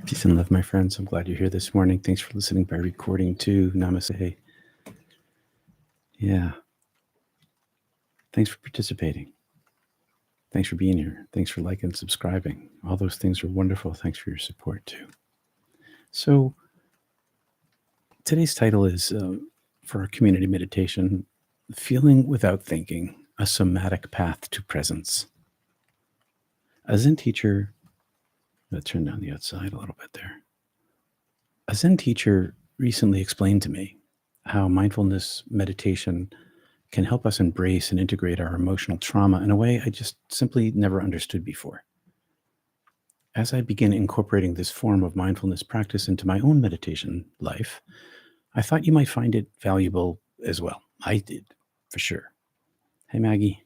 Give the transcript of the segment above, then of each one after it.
Peace and love, my friends. I'm glad you're here this morning. Thanks for listening by recording too. Namaste. Yeah. Thanks for participating. Thanks for being here. Thanks for liking and subscribing. All those things are wonderful. Thanks for your support too. So today's title is for our community meditation, Feeling Without Thinking, a Somatic Path to Presence. A Zen teacher, let's turn down the outside a little bit there. A Zen teacher recently explained to me how mindfulness meditation can help us embrace and integrate our emotional trauma in a way I just simply never understood before. As I begin incorporating this form of mindfulness practice into my own meditation life, I thought you might find it valuable as well. I did, for sure. Hey, Maggie.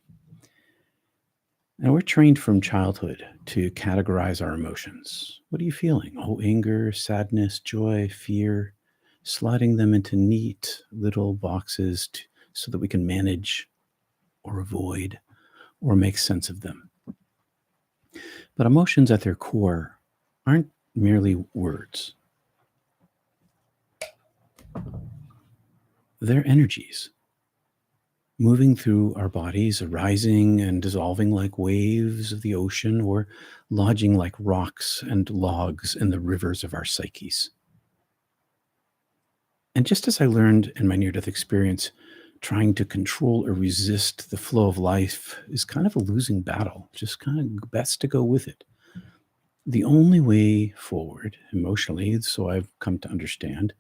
Now, we're trained from childhood to categorize our emotions. What are you feeling? Oh, anger, sadness, joy, fear, slotting them into neat little boxes so that we can manage or avoid or make sense of them. But emotions at their core aren't merely words. They're energies moving through our bodies, arising and dissolving like waves of the ocean, or lodging like rocks and logs in the rivers of our psyches. And just as I learned in my near-death experience, trying to control or resist the flow of life is kind of a losing battle, just kind of best to go with it. The only way forward emotionally, so I've come to understand,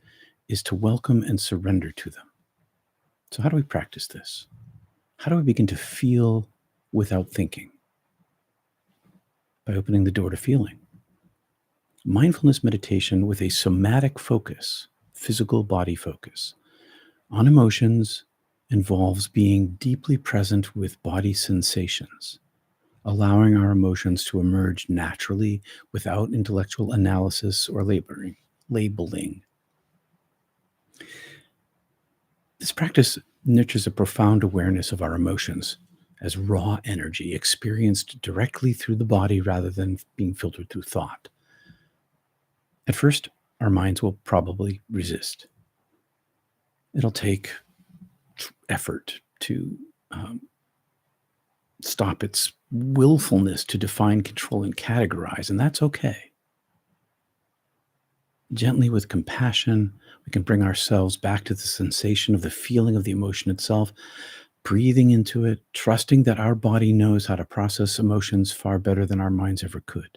is to welcome and surrender to them. So how do we practice this? How do we begin to feel without thinking? By opening the door to feeling. Mindfulness meditation with a somatic focus, physical body focus, on emotions involves being deeply present with body sensations, allowing our emotions to emerge naturally without intellectual analysis or labeling. This practice nurtures a profound awareness of our emotions as raw energy experienced directly through the body rather than being filtered through thought. At first, our minds will probably resist. It'll take effort to stop its willfulness to define, control, and categorize, and that's okay. Gently, with compassion, we can bring ourselves back to the sensation of the feeling of the emotion itself, breathing into it, trusting that our body knows how to process emotions far better than our minds ever could.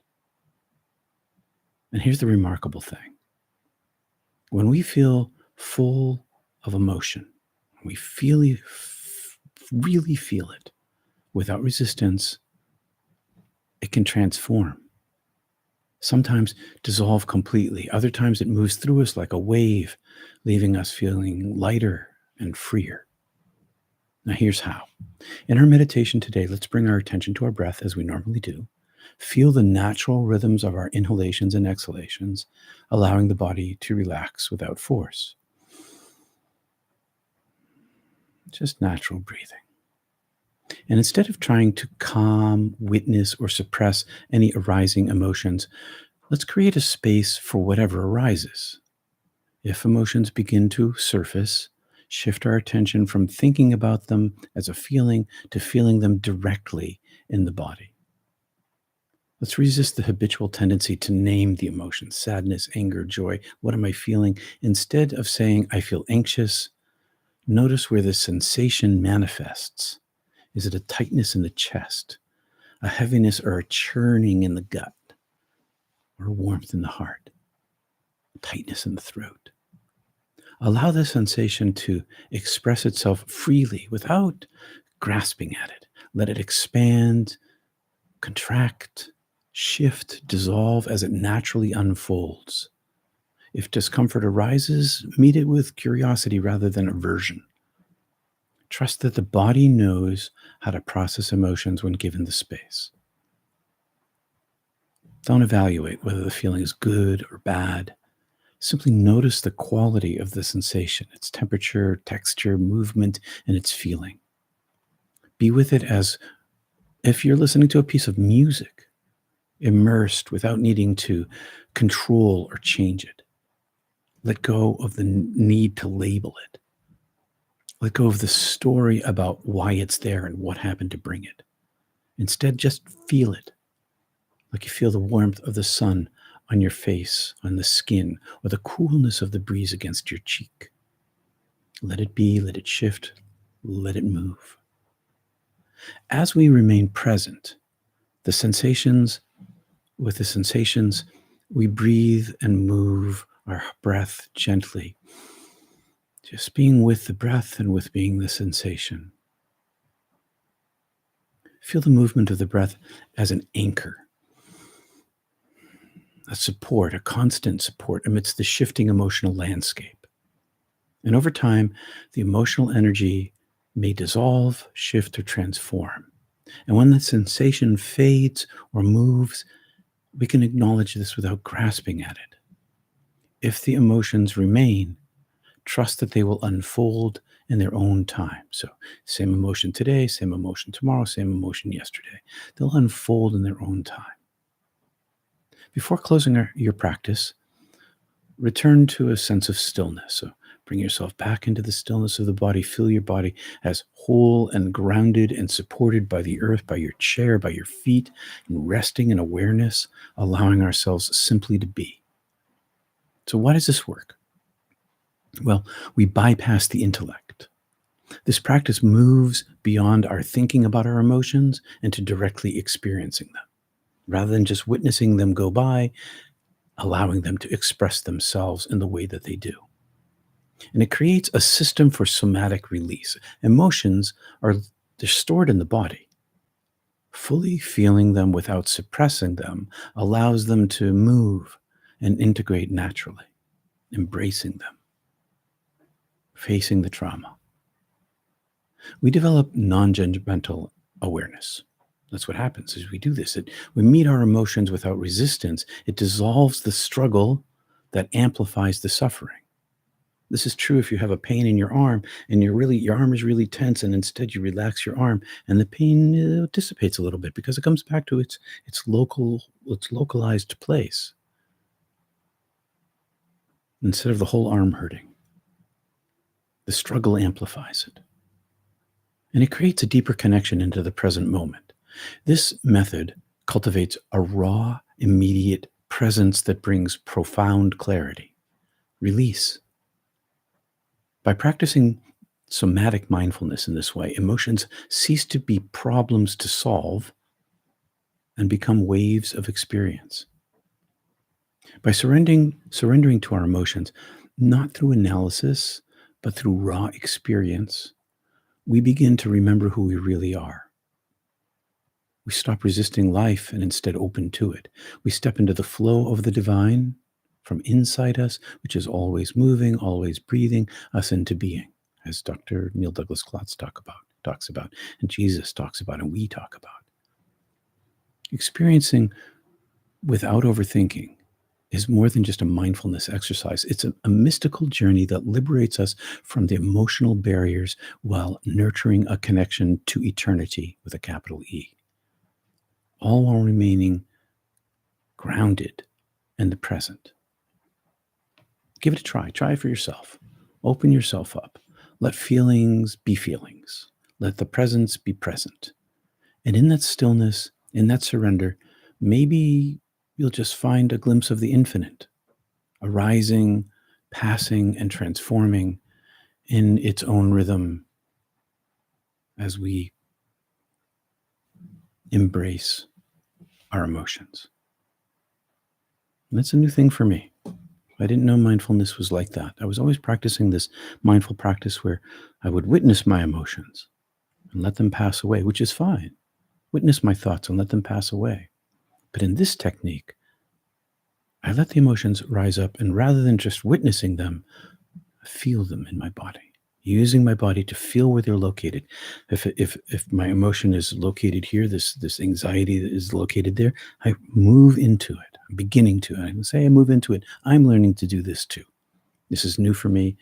And here's the remarkable thing. When we feel full of emotion, we really feel it without resistance, it can transform. Sometimes dissolve completely. Other times it moves through us like a wave, leaving us feeling lighter and freer. Now here's how. In our meditation today, let's bring our attention to our breath as we normally do. Feel the natural rhythms of our inhalations and exhalations, allowing the body to relax without force. Just natural breathing. And instead of trying to calm, witness, or suppress any arising emotions, let's create a space for whatever arises. If emotions begin to surface, shift our attention from thinking about them as a feeling to feeling them directly in the body. Let's resist the habitual tendency to name the emotions, sadness, anger, joy. What am I feeling? Instead of saying, I feel anxious, notice where the sensation manifests. Is it a tightness in the chest, a heaviness or a churning in the gut, or a warmth in the heart, tightness in the throat? Allow the sensation to express itself freely without grasping at it. Let it expand, contract, shift, dissolve as it naturally unfolds. If discomfort arises, meet it with curiosity rather than aversion. Trust that the body knows how to process emotions when given the space. Don't evaluate whether the feeling is good or bad. Simply notice the quality of the sensation, its temperature, texture, movement, and its feeling. Be with it as if you're listening to a piece of music, immersed without needing to control or change it. Let go of the need to label it. Let go of the story about why it's there and what happened to bring it. Instead, just feel it, like you feel the warmth of the sun on your face, on the skin, or the coolness of the breeze against your cheek. Let it be, let it shift, let it move. As we remain present, the sensations, with the sensations, we breathe and move our breath gently, just being with the breath and with being the sensation. Feel the movement of the breath as an anchor, a support, a constant support amidst the shifting emotional landscape. And over time, the emotional energy may dissolve, shift, or transform. And when the sensation fades or moves, we can acknowledge this without grasping at it. If the emotions remain, trust that they will unfold in their own time. So, same emotion today, same emotion tomorrow, same emotion yesterday. They'll unfold in their own time. Before closing your practice, return to a sense of stillness. So, bring yourself back into the stillness of the body. Feel your body as whole and grounded and supported by the earth, by your chair, by your feet, and resting in awareness, allowing ourselves simply to be. So, why does this work? Well, we bypass the intellect. This practice moves beyond our thinking about our emotions and to directly experiencing them. Rather than just witnessing them go by, allowing them to express themselves in the way that they do. And it creates a system for somatic release. Emotions they're stored in the body. Fully feeling them without suppressing them allows them to move and integrate naturally, embracing them, facing the trauma. We develop non-judgmental awareness. That's what happens as we do this. We meet our emotions without resistance. It dissolves the struggle that amplifies the suffering. This is true if you have a pain in your arm and your arm is really tense, and instead you relax your arm and the pain dissipates a little bit because it comes back to its localized place instead of the whole arm hurting. The struggle amplifies it. And it creates a deeper connection into the present moment. This method cultivates a raw, immediate presence that brings profound clarity, release. By practicing somatic mindfulness in this way, emotions cease to be problems to solve and become waves of experience. By surrendering to our emotions, not through analysis, but through raw experience, we begin to remember who we really are. We stop resisting life and instead open to it. We step into the flow of the divine from inside us, which is always moving, always breathing us into being, as Dr. Neil Douglas Klotz talks about, and Jesus talks about, and we talk about. Experiencing without overthinking is more than just a mindfulness exercise. It's a mystical journey that liberates us from the emotional barriers while nurturing a connection to eternity with a capital E, all while remaining grounded in the present. Give it a try. Try it for yourself. Open yourself up. Let feelings be feelings. Let the presence be present. And in that stillness, in that surrender, maybe you'll just find a glimpse of the infinite, arising, passing, and transforming in its own rhythm as we embrace our emotions. And that's a new thing for me. I didn't know mindfulness was like that. I was always practicing this mindful practice where I would witness my emotions and let them pass away, which is fine. Witness my thoughts and let them pass away. But in this technique, I let the emotions rise up, and rather than just witnessing them, I feel them in my body, using my body to feel where they're located. If my emotion is located here, this anxiety that is located there, I move into it. I'm beginning to. I can say I move into it. I'm learning to do this too. This is new for me.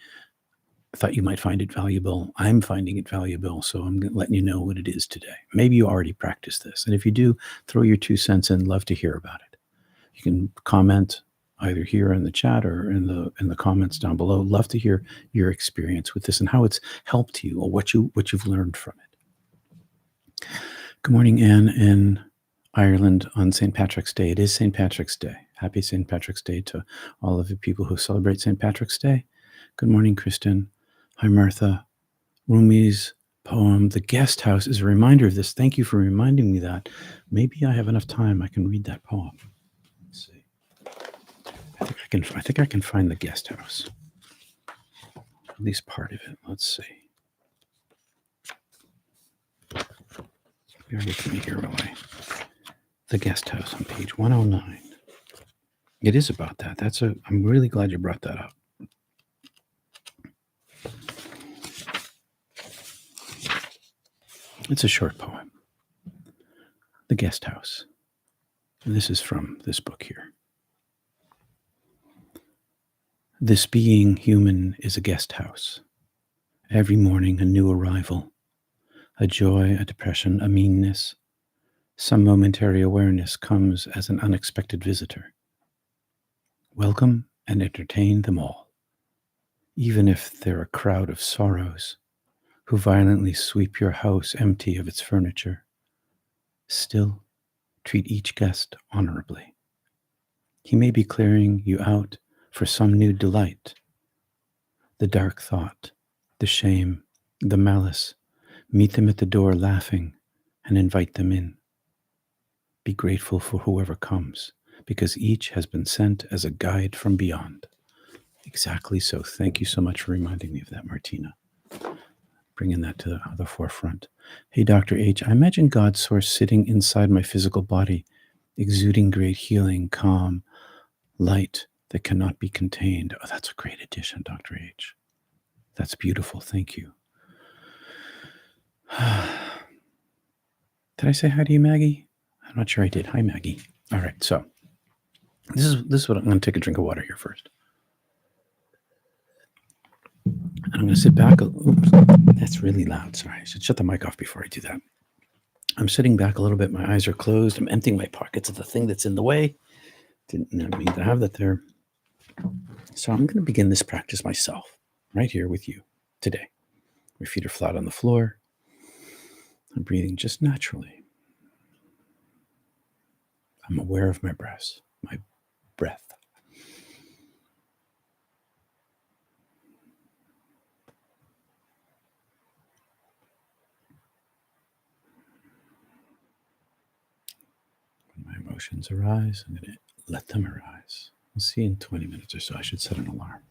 I thought you might find it valuable. I'm finding it valuable, so I'm letting you know what it is today. Maybe you already practice this, and if you do, throw your 2 cents in. Love to hear about it. You can comment, either here in the chat or in the comments down below. Love to hear your experience with this and how it's helped you or what you've learned from it. Good morning, Anne in Ireland on St. Patrick's Day. It is St. Patrick's Day. Happy St. Patrick's Day to all of the people who celebrate St. Patrick's Day. Good morning, Kristen. Hi, Martha. Rumi's poem, The Guest House, is a reminder of this. Thank you for reminding me that. Maybe I have enough time. I can read that poem. Let's see. I think I can find The Guest House. At least part of it. Let's see. Bear with me here while The Guest House on page 109. It is about that. I'm really glad you brought that up. It's a short poem. The Guest House. And this is from this book here. This being human is a guest house. Every morning a new arrival. A joy, a depression, a meanness. Some momentary awareness comes as an unexpected visitor. Welcome and entertain them all, even if they're a crowd of sorrows who violently sweep your house empty of its furniture. Still, treat each guest honorably. He may be clearing you out for some new delight. The dark thought, the shame, the malice, meet them at the door laughing and invite them in. Be grateful for whoever comes, because each has been sent as a guide from beyond. Exactly so. Thank you so much for reminding me of that, Martina. Bringing that to the forefront. Hey, Dr. H, I imagine God's source sitting inside my physical body, exuding great healing, calm, light that cannot be contained. Oh, that's a great addition, Dr. H. That's beautiful. Thank you. Did I say hi to you, Maggie? I'm not sure I did. Hi, Maggie. All right, so this is what I'm going to take a drink of water here first. And I'm going to sit back. Oops, that's really loud. Sorry, I should shut the mic off before I do that. I'm sitting back a little bit. My eyes are closed. I'm emptying my pockets of the thing that's in the way. Didn't mean to have that there. So I'm going to begin this practice myself, right here with you today. My feet are flat on the floor. I'm breathing just naturally. I'm aware of my breath. When my emotions arise, I'm going to let them arise. We'll see in 20 minutes or so. I should set an alarm.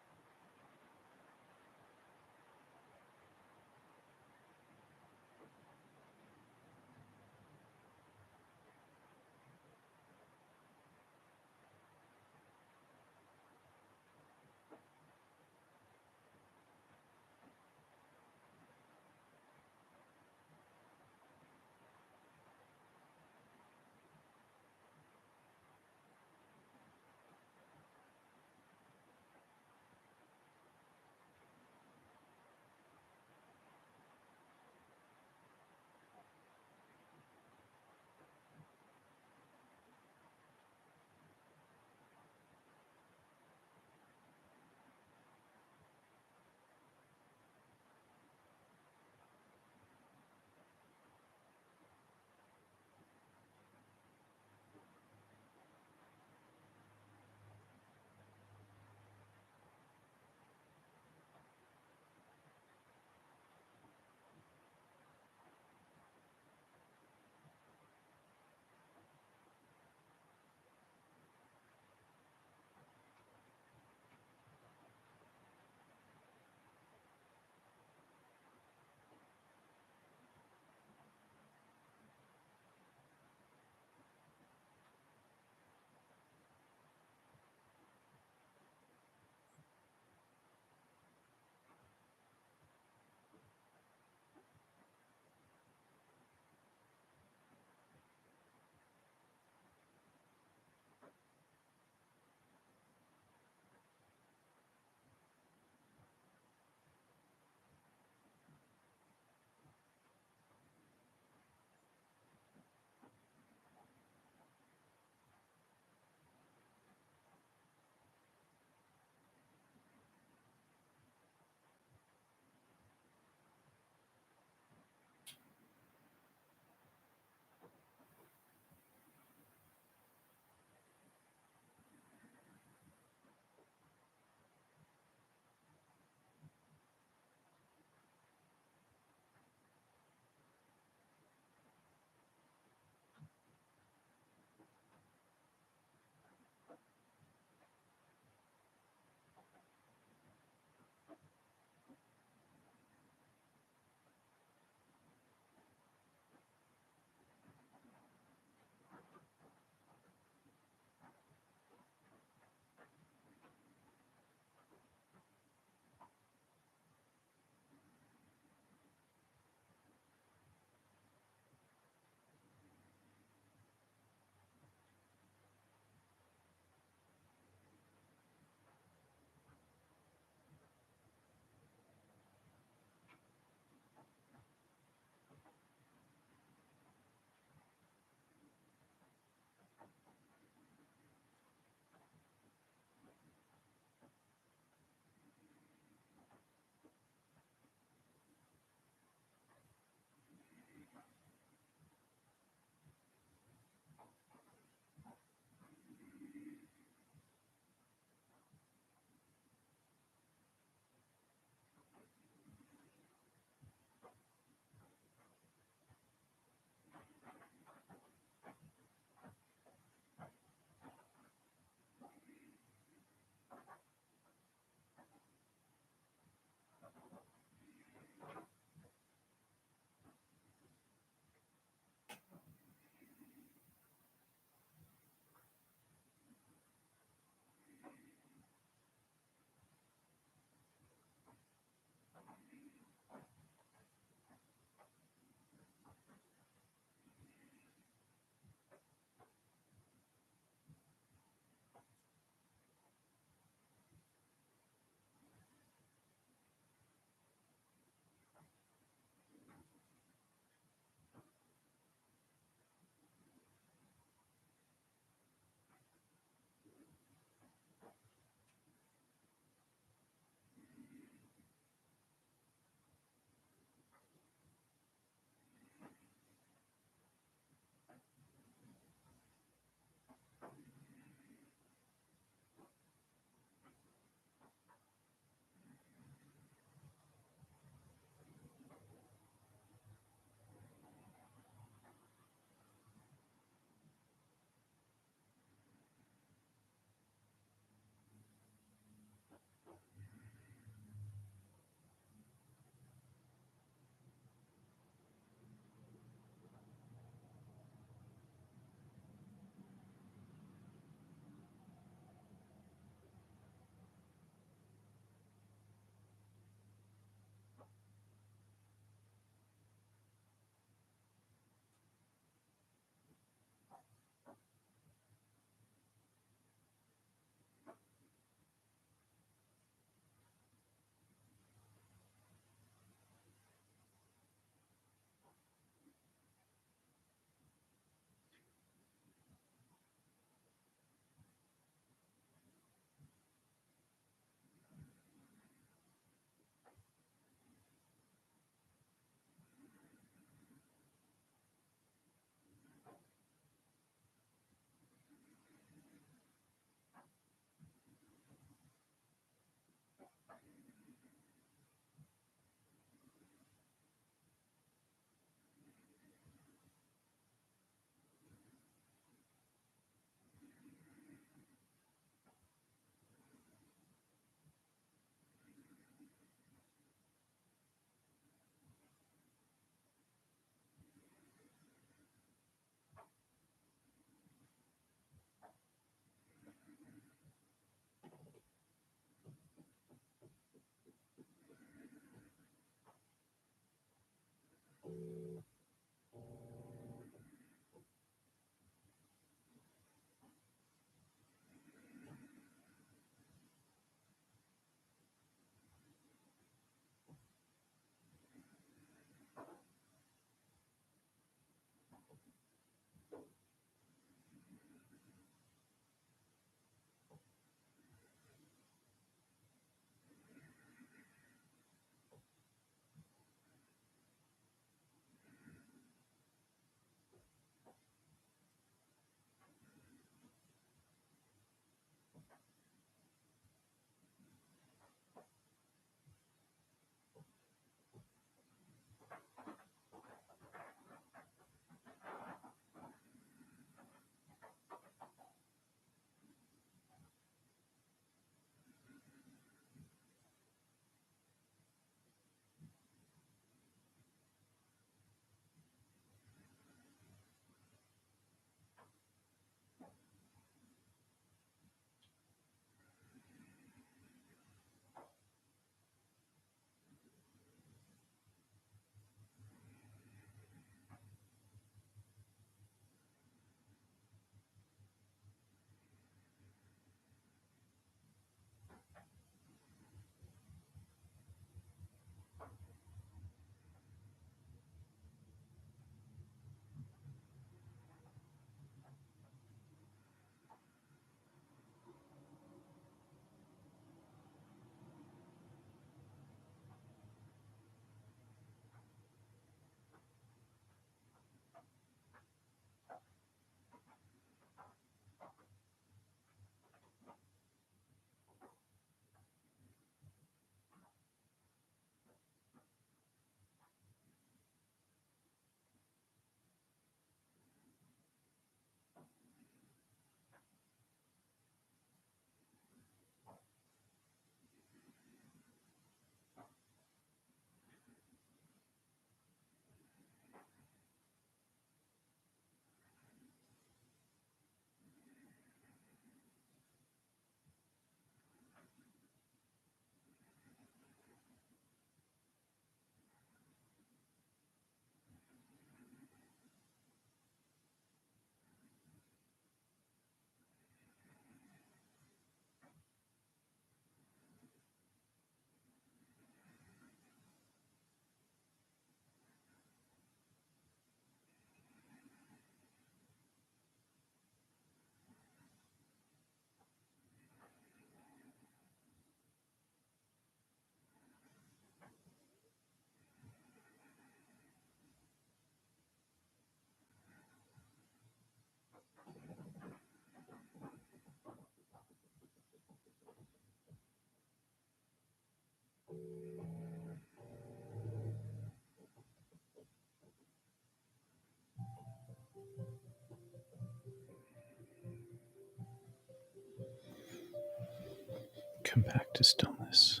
Come back to stillness.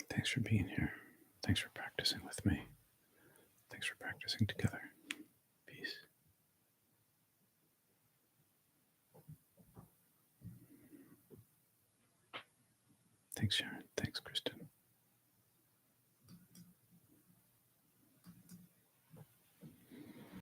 Thanks for being here. Thanks for practicing with me. Thanks for practicing together. Peace. Thanks, Sharon. Thanks, Kristen.